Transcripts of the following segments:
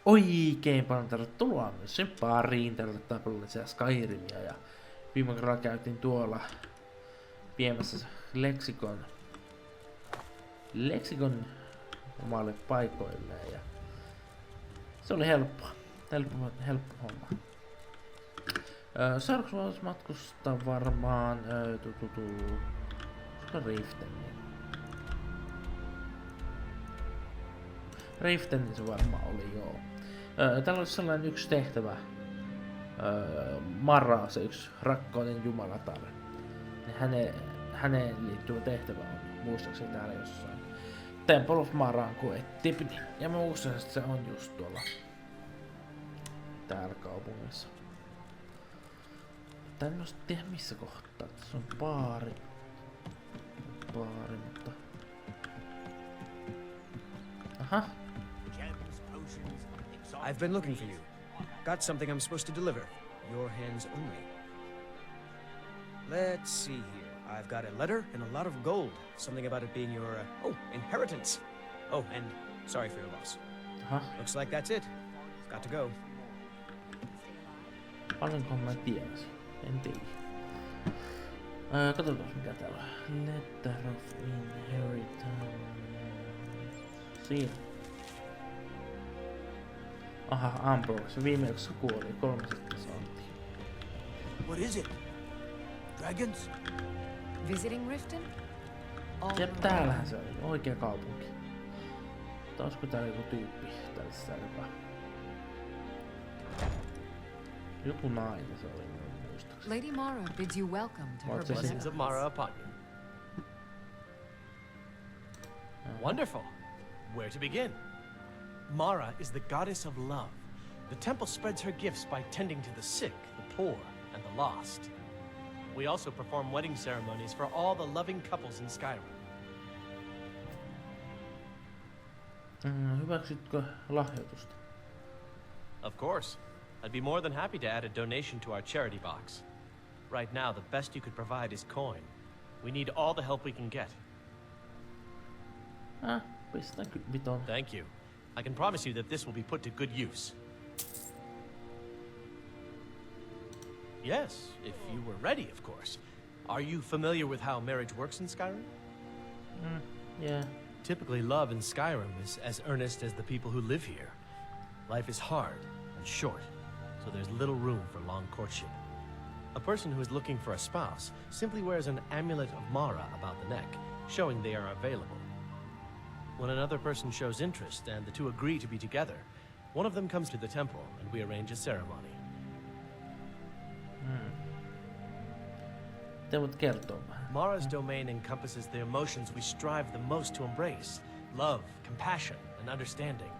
Oikein paljon tervetuloa myös sen pariin. Tervetuloa pelata Skyrimia ja viime kerralla käytiin tuolla viemässä leksikon omalle paikoilleen ja se oli helppo homma. Seuraavaksi voisi matkustaa varmaan Riften se varmaan oli, joo. Täällä olisi sellainen yksi tehtävä. Mara, se yksi rakkauden jumalatar. Häneen liittyvä tehtävä on muistaakseni täällä jossain. Temple of Maraan koettiin. Ja mä muistan, että se on just tuolla täällä kaupungissa. Tää en tiedä missä kohtaa. Tässä on baari, mutta... Aha. I've been looking for you. Got something I'm supposed to deliver. Your hands only. Let's see here. I've got a letter and a lot of gold. Something about it being your, inheritance. Oh, and sorry for your loss. Looks like that's it. Got to go. Paljonko mä tiesin? En tiedä. Katsotaan mikä täällä on. Letter of inheritance. Siinä. Aha, Ambrose. Viimeksi kuoli. 300 senttiä. What is it? Dragons? Visiting Riften? Jep, täällähän se oli. Oikea kaupunki. Olisiko täällä joku tyyppi tällaisessa joka... Joku nainen se oli muistaakseni. Lady Mara bids you welcome to her Blessings of Mara upon you. Wonderful. Where to begin? Mara is the goddess of love. The temple spreads her gifts by tending to the sick, the poor, and the lost. We also perform wedding ceremonies for all the loving couples in Skyrim. Hyväksytkö lahjoitusta? Of course. I'd be more than happy to add a donation to our charity box. Right now, the best you could provide is coin. We need all the help we can get. Pistän viton. Thank you. I can promise you that this will be put to good use. Yes, if you were ready, of course. Are you familiar with how marriage works in Skyrim? Yeah. Typically, love in Skyrim is as earnest as the people who live here. Life is hard and short, so there's little room for long courtship. A person who is looking for a spouse simply wears an amulet of Mara about the neck, showing they are available. When another person shows interest and the two agree to be together, one of them comes to the temple and we arrange a ceremony. Te voit kertoa vähän. Mara's domain encompasses the emotions we strive the most to embrace: love, compassion, and understanding.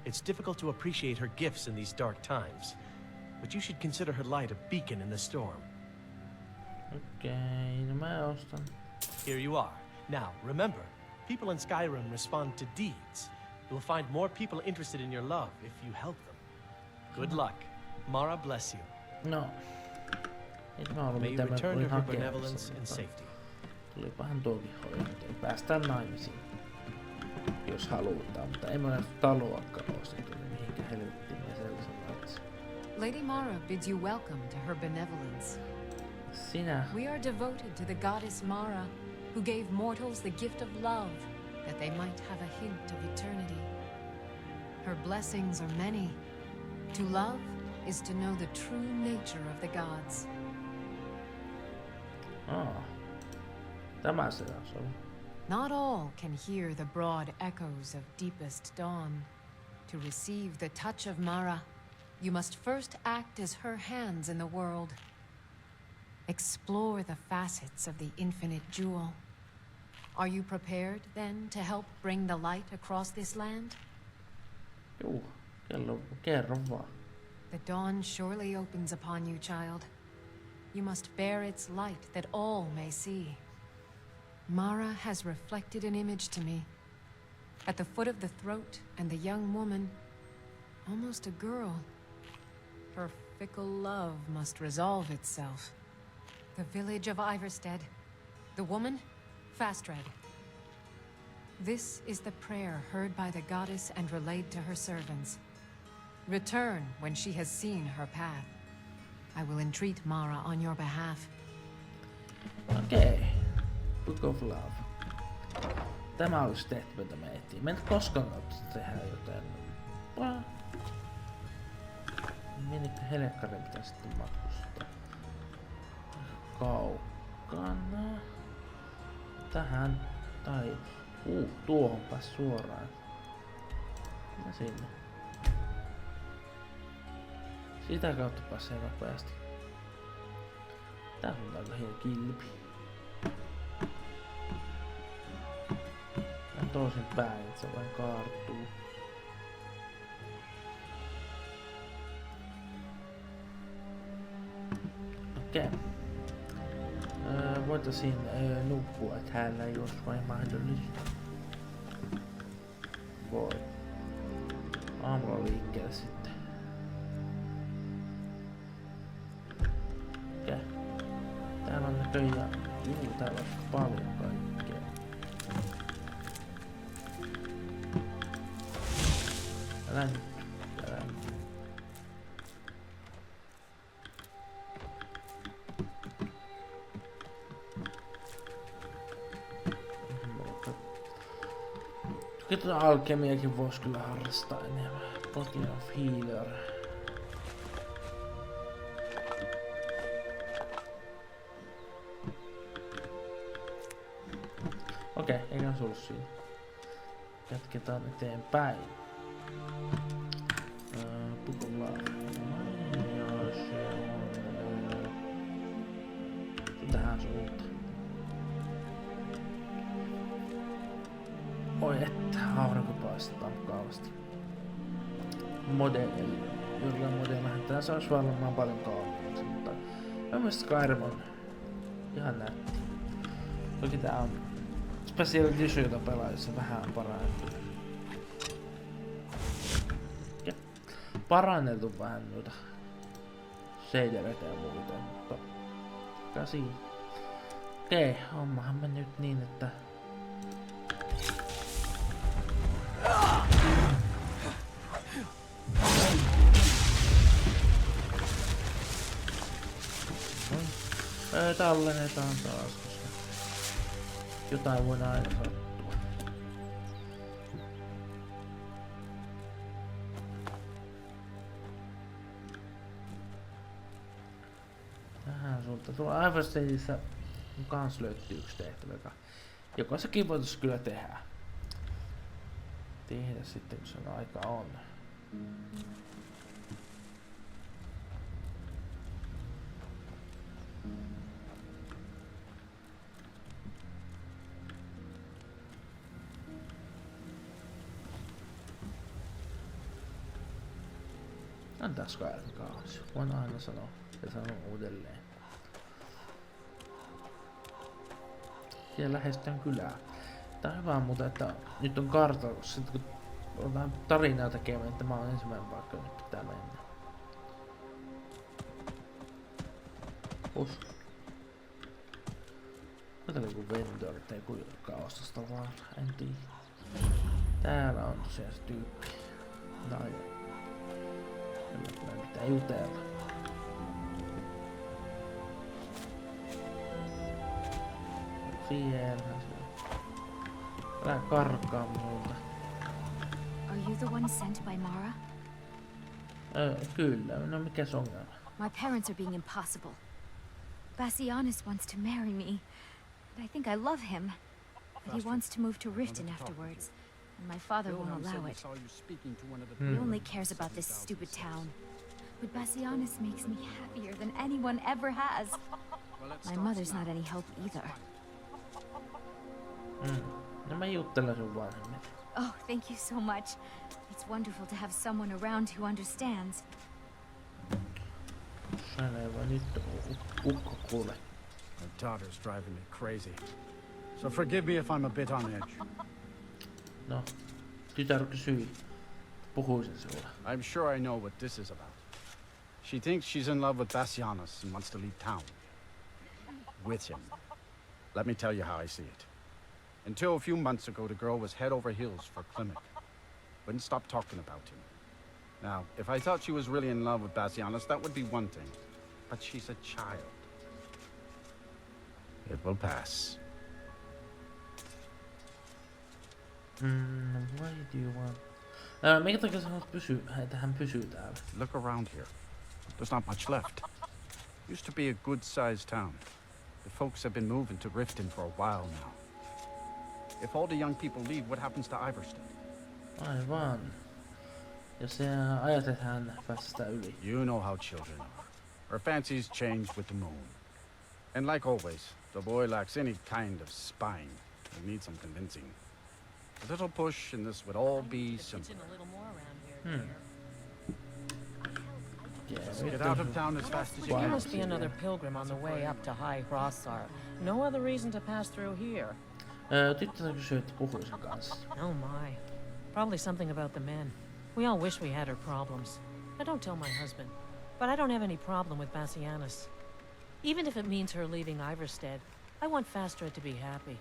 It's difficult to appreciate her gifts in these dark times, but you should consider her light a beacon in the storm. Okei, no mä ostan. Here you are. Now, remember, people in Skyrim respond to deeds. You'll find more people interested in your love if you help them. Good luck. Mara bless you. No. Ei mä ollut May you mitä mä return tulin to her hakemaan. benevolence and safety. Tulipahan tuokin hoidettua. Päästään naimisiin. Jos halutaan, mutta ei mä näistä taloakaan ostettu, niin mihinkä helvettiin ja sellaisen laitsi. Lady Mara bids you welcome to her benevolence. Sinä. We are devoted to the goddess Mara, who gave mortals the gift of love, that they might have a hint of eternity. Her blessings are many. To love is to know the true nature of the gods. Tämä se on. Not all can hear the broad echoes of deepest dawn. To receive the touch of Mara, you must first act as her hands in the world. Explore the facets of the infinite jewel. Are you prepared, then, to help bring the light across this land? Juu, kerro vaan. The dawn surely opens upon you, child. You must bear its light that all may see. Mara has reflected an image to me. At the foot of the throat and the young woman, almost a girl. Her fickle love must resolve itself. The village of Iverstead. The woman, Fastred. This is the prayer heard by the goddess and relayed to her servants. Return when she has seen her path. I will entreat Mara on your behalf. Okei. Book of Love. Tämä olisi tehty, mitä me etiin. Me ei koskaan tehdä, joten... Menikö helekkarin pitää sitten matkustaa? Kaukana. Tähän. Tai... tuohon pääs suoraan. Ja sinne. Sitä kautta pääsee nopeasti. Tää on aika hieno kilpi. Ja toisin päin, että se vain kaartuu. Okei. Voitaisiin nukkua täällä, jos vain mahdollista. Voi. Aamulla liikkeelle sitten. Okei. Täällä on näköjään... täällä on paljon kaikkea. Älä nyt. Tuota alkemiakin vois kyllä harrastaa enemmän. Potion of Healer. Okei, eikä se ollut siinä. Jatketaan eteenpäin. Pukulla. Ja se on... tähän suuntaan. Oi että, aurinko paistaa mukavasti. Jollain modellahan tää saisi varmaan paljon kauemmaksi, mutta mielestäni Skyrim on ihan nätti. Toki tää on Special Edition, jota pelaajassa vähän parannettu. Ja parannettu vähän noita shadereita ja muita, mutta käsiin. Okei, hommahan me nyt niin, että tallennetaan taas, koska jotain voi aina sattua. Tähän suuntaan. Tuolla Iverstateissa kans löytyy yksi tehtävä, joka sekin voitais kyllä tehdä. Tehdä sitten, kun sen aika on. Antaa Skyrim kauas. Voin aina sanoa ja sanon uudelleen. Siellä lähestytään kylää. Tää on hyvä mutta että nyt on kartaus. Sitten kun on vähän tarinaa tekemään, että mä oon ensimmäinen paikka, nyt pitää mennä. Uskon. Mitä joku vendor tai joku kaostasta vaan, en tiedä. Täällä on tosiaan se tyyppi. Meidän pitää jutella. Siellähän se on. Älä karkaa multa. Are you the one sent by Mara? Kyllä, no mikä se ongelma? My parents are being impossible. Bassianus wants to marry me, and I think I love him. But he wants to move to Riften afterwards, and my father won't allow it. He only cares about this stupid town. But Bassianus makes me happier than anyone ever has. My mother's not any help either. No mä juttelen sun vanhemmille. Oh, thank you so much. It's wonderful to have someone around who understands. Selvä, nyt ukko kuule. My daughter's driving me crazy. So forgive me if I'm a bit on edge. No, tytär kysyi. Puhuisin sulle. I'm sure I know what this is about. She thinks she's in love with Bassianus and wants to leave town. With him. Let me tell you how I see it. Until a few months ago, the girl was head over heels for Clement. Wouldn't stop talking about him. Now, if I thought she was really in love with Bassianus, that would be one thing. But she's a child. It will pass. Why do you want... Minkä takia sä haluat että hän pysyy täällä? Look around here. There's not much left. Used to be a good-sized town. The folks have been moving to Riften for a while now. If all the young people leave, what happens to Iverstead? Aivan. Jos sä ajat, että hän päästä sitä yli. You know how children are. Her fancies change with the moon. And like always, the boy lacks any kind of spine. He needs some convincing. A little push and this would all be simple. Get out of town as fast as you You can. must be another pilgrim on the way up to High Hrothgar. No other reason to pass through here. Tyttö kysyy, että puhui sen kanssa. Oh my. Probably something about the men. We all wish we had her problems. I don't tell my husband, but I don't have any problem with Bassianus. Even if it means her leaving Iverstead, I want Fastred to be happy.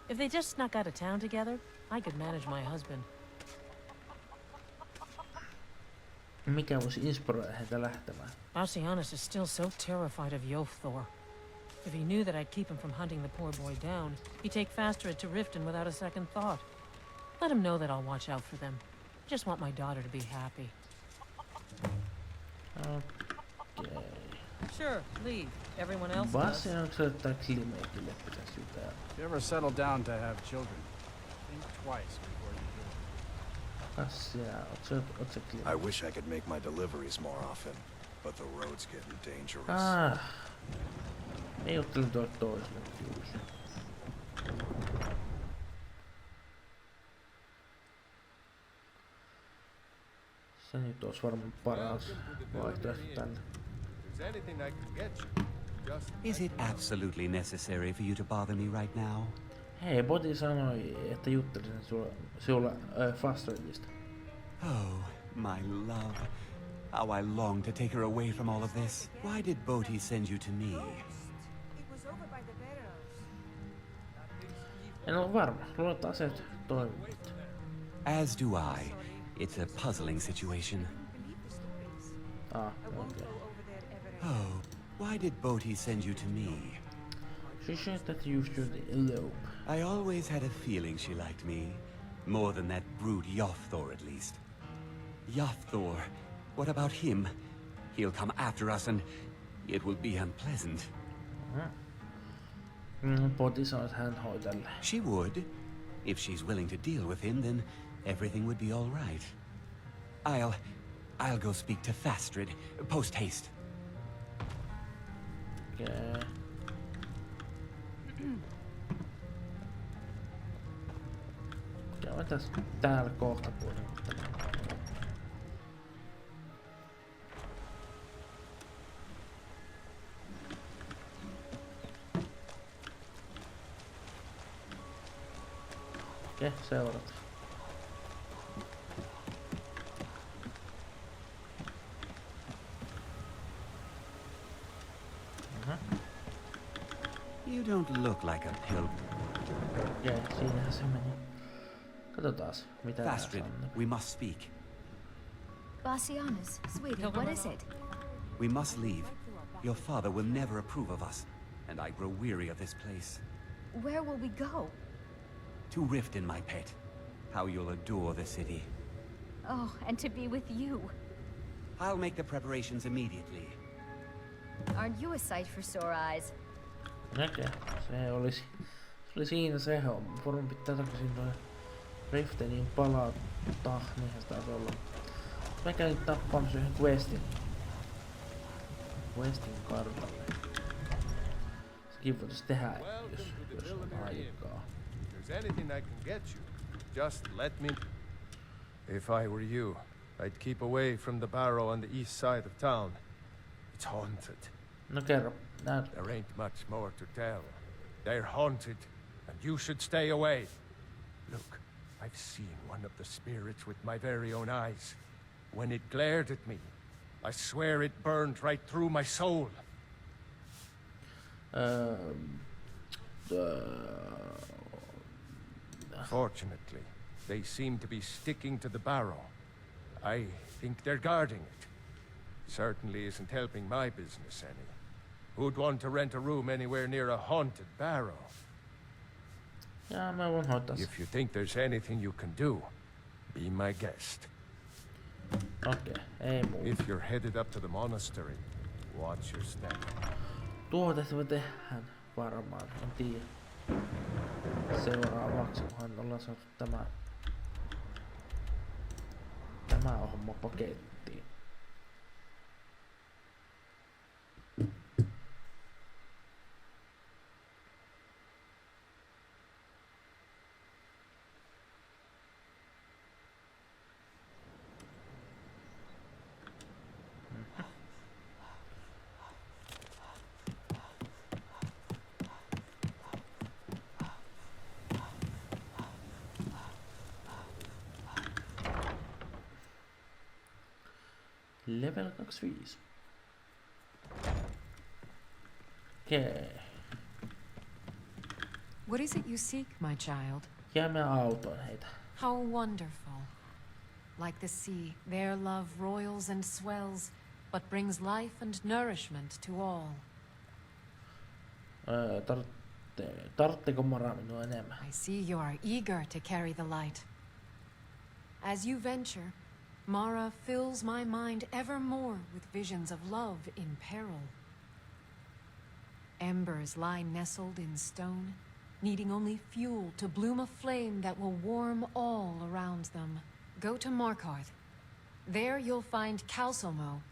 If they just snuck out of town together, I could manage my husband. Mikä voisi inspiroida heitä lähtemään? Bassianus is still so terrified of Yofthor. If he knew that I'd keep him from hunting the poor boy down, he'd take Fastred to Riften without a second thought. Let him know that I'll watch out for them. Just want my daughter to be happy. Okay. Sure, leave. Everyone else does. Bassianuksen tai Klimeikille pitäisi jutella. If you ever settle down to have children, think twice before you do it. Kassia, oot sä Klime? I wish I could make my deliveries more often, but the road's getting dangerous. Me juttelin tuolle toiselle kyllä. Se nyt olisi varmaan paras vaihtoehto tälle. Is it absolutely necessary for you to bother me right now? Hei, Boti sanoi, että juttelisin sulla Fastredista. Oh, my love. How I long to take her away from all of this. Why did Bodhi send you to me? En ole varma. Luulen, että aseet toimivat. As do I. It's a puzzling situation. Okay. Oh, why did Bodhi send you to me? She said that you should elope. I always had a feeling she liked me. More than that brute Yofthor, at least. Yofthor, what about him? He'll come after us and it will be unpleasant. Boti sanoi, että hän hoitelee. She would. If she's willing to deal with him, then everything would be all right. I'll go speak to Fastred, post haste. Okay. Käydään tässä täällä kohta puolella. Okei, seurataan. You don't look like a pilgrim. Okei, siinähän se meni. Katsotaas, mitä tää Fastred, sanoo. we must speak. Bassianus, sweetie, what is it? We must leave. Your father will never approve of us, and I grow weary of this place. Where will we go? To Riften, my pet. How you'll adore the city. Oh, and to be with you. I'll make the preparations immediately. Aren't you a sight for sore eyes? Okei, se oli siinä se homma. Varmaan pitää takaisin noin Rifteniin palata. Niinhän se taisi olla. Mä kävin tappamassa yhden questin kartalle. Sekin voitais tehdä, jos on aikaa. If there's anything I can get you, just let me... If I were you, I'd keep away from the barrow on the east side of town. It's haunted. No kerro, näytä. There ain't much more to tell. They're haunted, and you should stay away. Look, I've seen one of the spirits with my very own eyes. When it glared at me, I swear it burned right through my soul. Uh, Fortunately, they seem to be sticking to the barrow. I think they're guarding it. Certainly isn't helping my business any. Who'd want to rent a room anywhere near a haunted barrow? Ja, mä voin hoitaa sen. If you think there's anything you can do, be my guest. Okei, ei muu. If you're headed up to the monastery, watch your step. Tuo tehtävä tehdään varmaan, en tiedä. Seuraavaksi, kunhan ollaan saatu tämä homma pakettiin. Level 25. Okei. What is it you seek, my child? Jäämme autoon heitä. How wonderful. Like the sea, their love roils and swells, but brings life and nourishment to all. Tartteko Mara minua enemmän? I see you are eager to carry the light. As you venture, Mara fills my mind ever more with visions of love in peril. Embers lie nestled in stone, needing only fuel to bloom a flame that will warm all around them. Go to Markarth. There you'll find Calcelmo,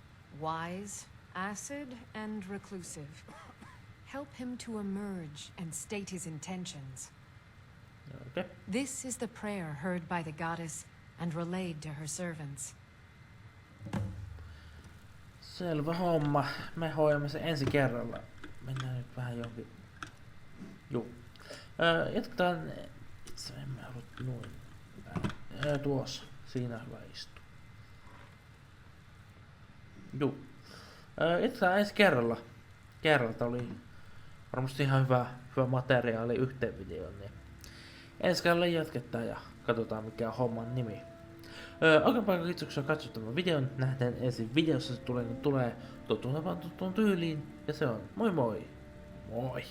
wise, acid, and reclusive. Help him to emerge and state his intentions. Okay. This is the prayer heard by the goddess and relayed to her servants. Selvä homma. Me hoidamme sen ensi kerralla. Mennään nyt vähän johonkin. Juu. Jatketaan. Itse en mä halua noin. Tuossa. Siinä hyvä istua. Juu. Jatketaan ensi kerralla. Kerralta oli varmasti ihan hyvä materiaali yhteen videoon. Niin ensi kerralla jatketaan ja katsotaan mikä on homman nimi. Oikein paljon kiitoksia katsot tämän videon. Nähdään ensi videossa se tulee, niin tulee tuttuun tyyliin. Ja se on moi moi! Moi!